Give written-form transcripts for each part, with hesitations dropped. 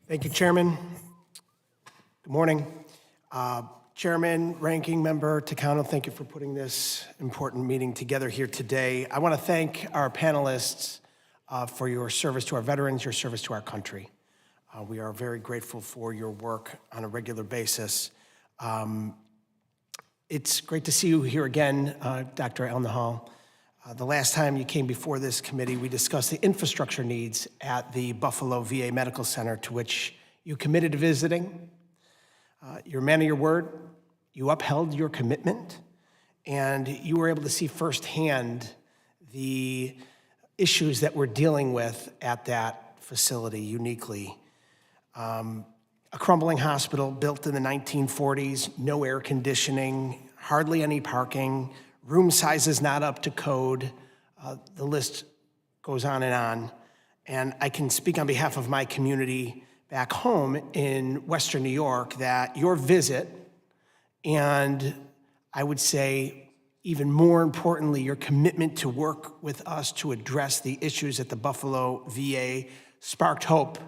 Thank you, Chairman. Good morning. Chairman, Ranking Member Takano, thank you for putting this important meeting together here today. I want to thank our panelists for your service to our veterans, your service to our country. We are very grateful for your work on a regular basis. It's great to see you here again, Dr. Elnahal. The last time you came before this committee, we discussed the infrastructure needs at the Buffalo VA Medical Center, to which you committed to visiting. You're a man of your word, you upheld your commitment, and you were able to see firsthand the issues that we're dealing with at that facility uniquely. A crumbling hospital built in the 1940s, no air conditioning, hardly any parking, room sizes not up to code. The list goes on. And I can speak on behalf of my community back home in Western New York that your visit, and I would say even more importantly, your commitment to work with us to address the issues at the Buffalo VA sparked hope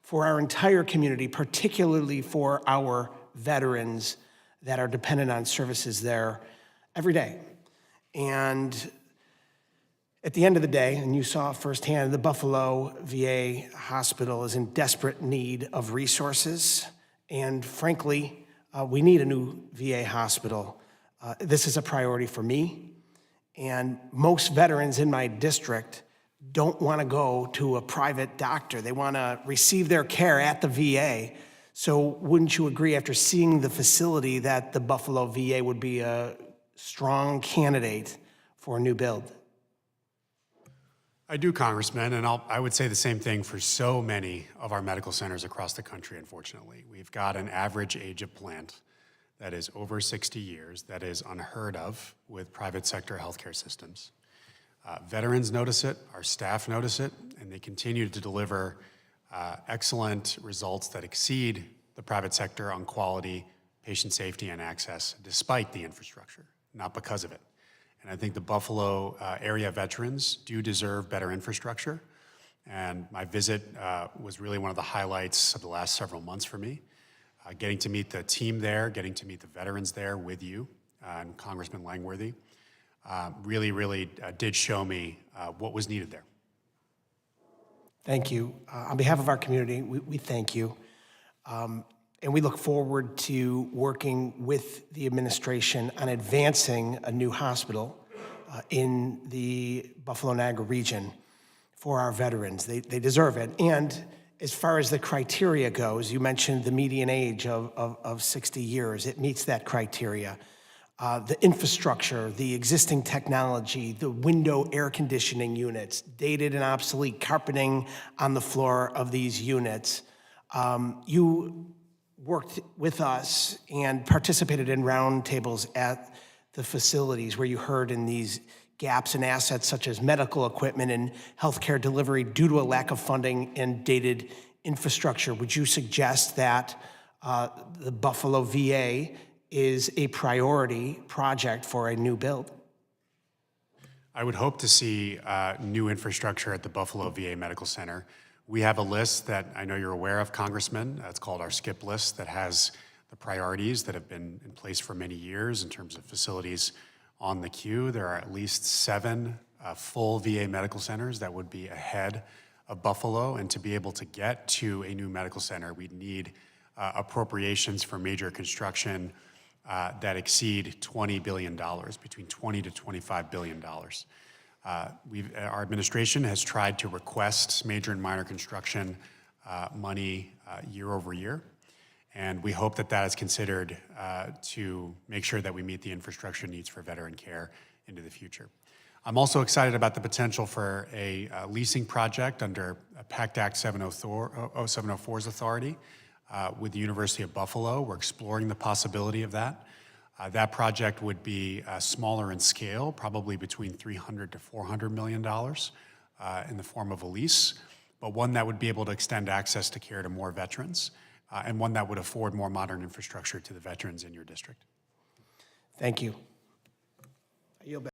for our entire community, particularly for our veterans that are dependent on services there every day. And at the end of the day, and you saw firsthand, the Buffalo VA hospital is in desperate need of resources. And frankly, we need a new VA hospital. This is a priority for me. And most veterans in my district don't want to go to a private doctor. They want to receive their care at the VA. So wouldn't you agree, after seeing the facility, that the Buffalo VA would be a strong candidate for a new build? I do, Congressman, and I would say the same thing for so many of our medical centers across the country, unfortunately. We've got an average age of plant that is over 60 years, that is unheard of with private sector healthcare systems. Veterans notice it, our staff notice it, and they continue to deliver excellent results that exceed the private sector on quality, patient safety, and access, despite the infrastructure, not because of it. And I think the Buffalo area veterans do deserve better infrastructure. And my visit was really one of the highlights of the last several months for me. Getting to meet the team there, getting to meet the veterans there with you and Congressman Langworthy really did show me what was needed there. Thank you. On behalf of our community, we thank you. And we look forward to working with the administration on advancing a new hospital in the Buffalo-Niagara region for our veterans. They deserve it. And as far as the criteria goes, you mentioned the median age of 60 years. It meets that criteria. The infrastructure, the existing technology, the window air conditioning units, dated and obsolete carpeting on the floor of these units. You worked with us and participated in roundtables at the facilities where you heard in these gaps in assets such as medical equipment and healthcare delivery due to a lack of funding and dated infrastructure. Would you suggest that the Buffalo VA is a priority project for a new build? I would hope to see new infrastructure at the Buffalo VA Medical Center. We have a list that I know you're aware of, Congressman. It's called our SCIP list, that has the priorities that have been in place for many years in terms of facilities on the queue. There are at least 7 full VA medical centers that would be ahead of Buffalo. And to be able to get to a new medical center, we'd need appropriations for major construction that exceed $20 billion, between $20 to $25 billion. Our administration has tried to request major and minor construction money year over year, and we hope that that is considered to make sure that we meet the infrastructure needs for veteran care into the future. I'm also excited about the potential for a leasing project under PACT Act 704's authority with the University of Buffalo. We're exploring the possibility of that. That project would be smaller in scale, probably between $300 to $400 million in the form of a lease, but one that would be able to extend access to care to more veterans, and one that would afford more modern infrastructure to the veterans in your district. Thank you. I yield back.